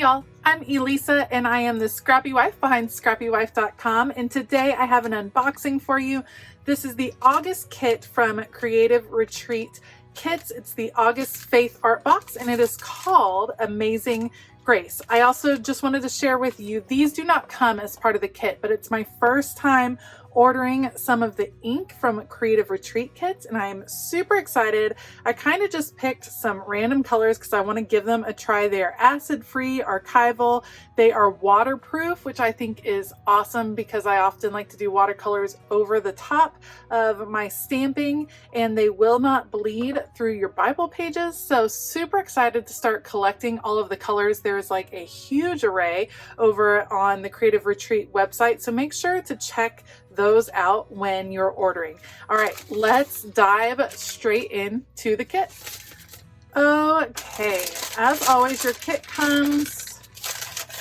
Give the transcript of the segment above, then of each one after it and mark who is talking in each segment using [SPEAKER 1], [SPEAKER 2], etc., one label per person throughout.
[SPEAKER 1] y'all, I'm Elisa and I am the scrappy wife behind scrappywife.com, and today I have an unboxing for you. This is the August kit from Creative Retreat Kits. It's the August Faith Art Box and it is called Amazing Grace. I also just wanted to share with you, these do not come as part of the kit, but it's my first time ordering some of the ink from Creative Retreat Kits and I'm super excited. I kind of just picked some random colors because I want to give them a try. They are acid-free, archival, they are waterproof, which I think is awesome because I often like to do watercolors over the top of my stamping and they will not bleed through your Bible pages. So super excited to start collecting all of the colors. There's like a huge array over on the Creative Retreat website, so make sure to check those out when you're ordering. All right, let's dive straight into the kit. Okay, as always, your kit comes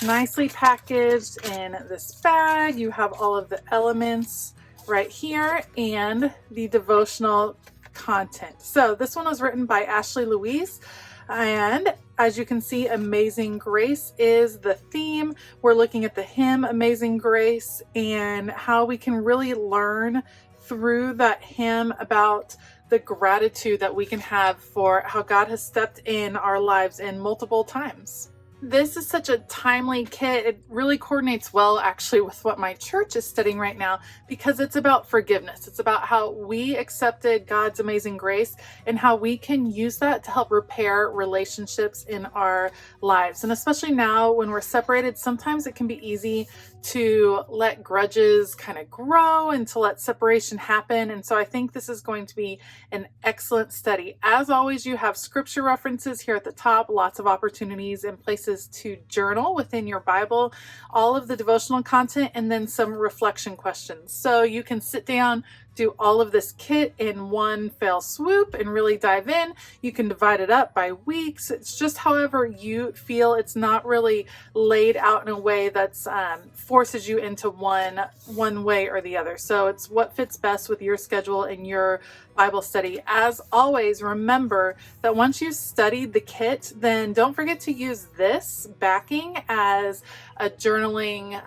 [SPEAKER 1] nicely packaged in this bag. You have all of the elements right here and the devotional content. So this one was written by Ashley Louise, and as you can see, Amazing Grace is the theme. We're looking at the hymn Amazing Grace and how we can really learn through that hymn about the gratitude that we can have for how God has stepped in our lives in multiple times. This is such a timely kit. It really coordinates well actually with what my church is studying right now because it's about forgiveness. It's about how we accepted God's amazing grace and how we can use that to help repair relationships in our lives. And especially now when we're separated, sometimes it can be easy to let grudges kind of grow and to let separation happen. And so I think this is going to be an excellent study. As always, you have scripture references here at the top, lots of opportunities and places to journal within your Bible, all of the devotional content, and then some reflection questions. So you can sit down, do all of this kit in one fell swoop and really dive in. You can divide it up by weeks. It's just however you feel. It's not really laid out in a way that's forces you into one way or the other. So it's what fits best with your schedule and your Bible study. As always, remember that once you've studied the kit, then don't forget to use this backing as a journaling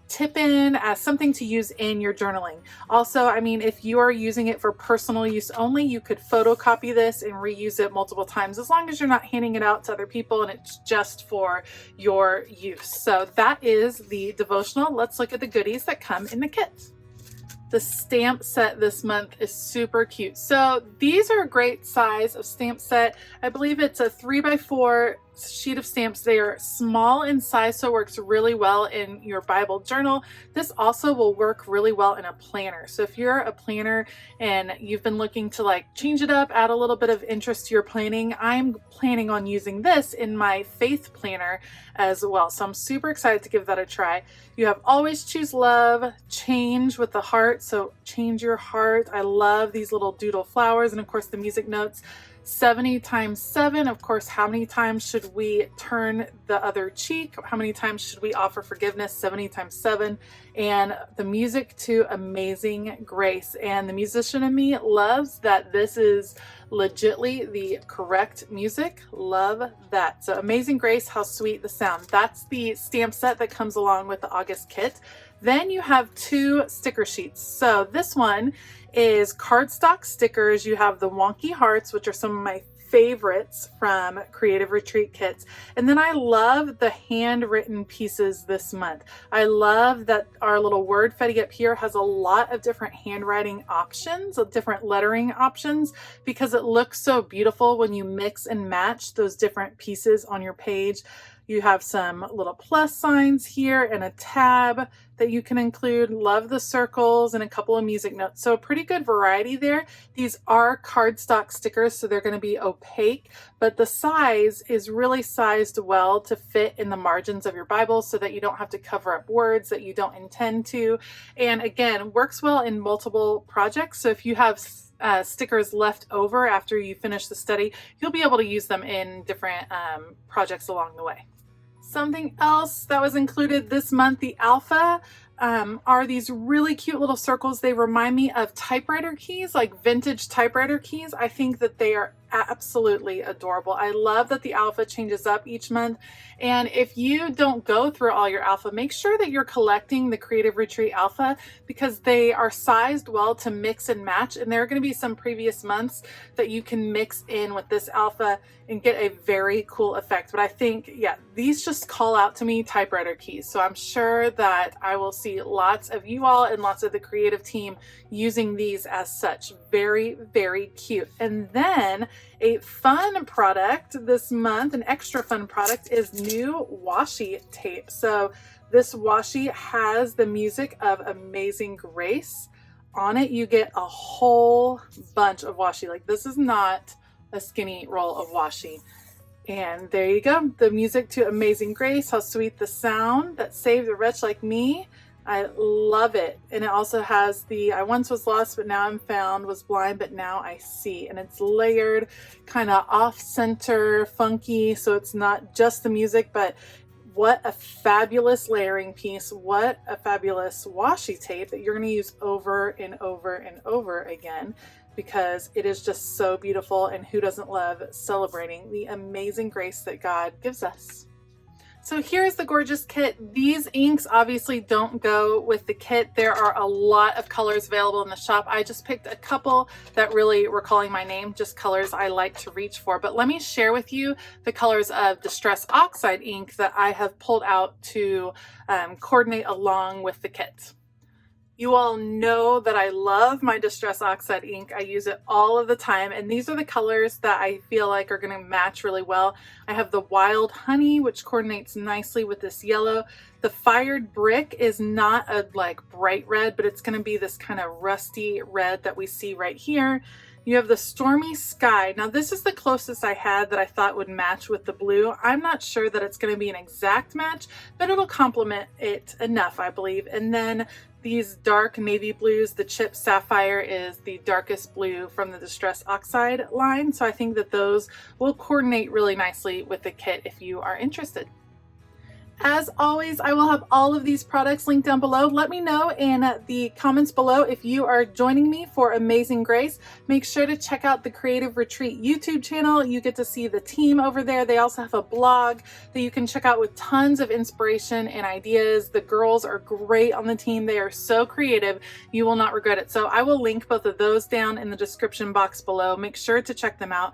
[SPEAKER 1] tip-in, as something to use in your journaling. Also, I mean, if you are using it for personal use only, you could photocopy this and reuse it multiple times as long as you're not handing it out to other people and it's just for your use. So that is the devotional. Let's look at the goodies that come in the kit. The stamp set this month is super cute. So these are a great size of stamp set. I believe it's a 3x4 sheet of stamps. They are small in size, so it works really well in your Bible journal. This also will work really well in a planner. So if you're a planner and you've been looking to like change it up, add a little bit of interest to your planning, I'm planning on using this in my faith planner as well. So I'm super excited to give that a try. You have always choose love, change with the heart. So change your heart. I love these little doodle flowers and of course the music notes. 70 times 7, of course, how many times should we turn the other cheek? How many times should we offer forgiveness? 70 times 7. And the music to Amazing Grace. And the musician in me loves that this is legitly the correct music. Love that. So Amazing Grace, how sweet the sound. That's the stamp set that comes along with the August kit. Then you have 2 sticker sheets. So this one is cardstock stickers. You have the wonky hearts, which are some of my favorites from Creative Retreat Kits. And then I love the handwritten pieces this month. I love that our little word fetty up here has a lot of different handwriting options, different lettering options, because it looks so beautiful when you mix and match those different pieces on your page. You have some little plus signs here and a tab that you can include. Love the circles and a couple of music notes. So a pretty good variety there. These are cardstock stickers, so they're going to be opaque, but the size is really sized well to fit in the margins of your Bible so that you don't have to cover up words that you don't intend to. And again, works well in multiple projects. So if you have stickers left over after you finish the study, you'll be able to use them in different projects along the way. Something else that was included this month, the alpha, are these really cute little circles. They remind me of typewriter keys, like vintage typewriter keys. I think that they are absolutely adorable. I love that the alpha changes up each month. And if you don't go through all your alpha, make sure that you're collecting the Creative Retreat alpha, because they are sized well to mix and match. And there are going to be some previous months that you can mix in with this alpha and get a very cool effect. But I think, yeah, these just call out to me typewriter keys. So I'm sure that I will see lots of you all and lots of the creative team using these as such. Very, very cute. And then a fun product this month, an extra fun product, is new washi tape. So this washi has the music of Amazing Grace on it. You get a whole bunch of washi. Like, this is not a skinny roll of washi. And there you go, the music to Amazing Grace, how sweet the sound that saved a wretch like me. I love it. And it also has the I once was lost but now I'm found, was blind but now I see. And it's layered, kind of off-center, funky, so it's not just the music, but what a fabulous layering piece. What a fabulous washi tape that you're going to use over and over and over again, because it is just so beautiful. And who doesn't love celebrating the amazing grace that God gives us? So here's the gorgeous kit. These inks obviously don't go with the kit. There are a lot of colors available in the shop. I just picked a couple that really were calling my name, just colors I like to reach for. But let me share with you the colors of Distress Oxide ink that I have pulled out to coordinate along with the kit. You all know that I love my Distress Oxide ink. I use it all of the time, and these are the colors that I feel like are going to match really well. I have the Wild Honey, which coordinates nicely with this yellow. The Fired Brick is not a like bright red, but it's going to be this kind of rusty red that we see right here. You have the Stormy Sky. Now this is the closest I had that I thought would match with the blue. I'm not sure that it's going to be an exact match, but it'll complement it enough, I believe. And then these dark navy blues, the Chip Sapphire is the darkest blue from the Distress Oxide line. So I think that those will coordinate really nicely with the kit if you are interested. As always, I will have all of these products linked down below. Let me know in the comments below if you are joining me for Amazing Grace. Make sure to check out the Creative Retreat YouTube channel. You get to see the team over there. They also have a blog that you can check out with tons of inspiration and ideas. The girls are great on the team. They are so creative. You will not regret it. So I will link both of those down in the description box below. Make sure to check them out.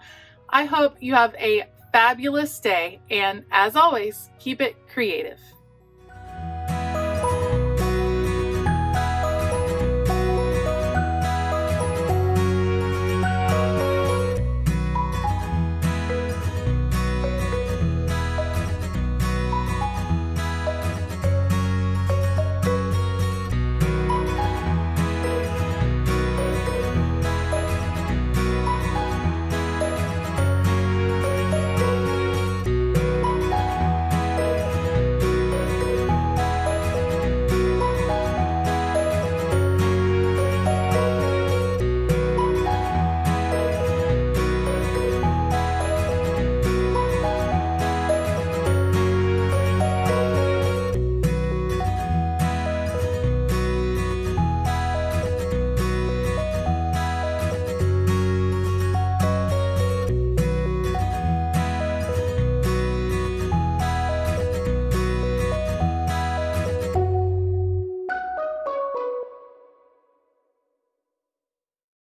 [SPEAKER 1] I hope you have a fabulous day, and as always, keep it creative.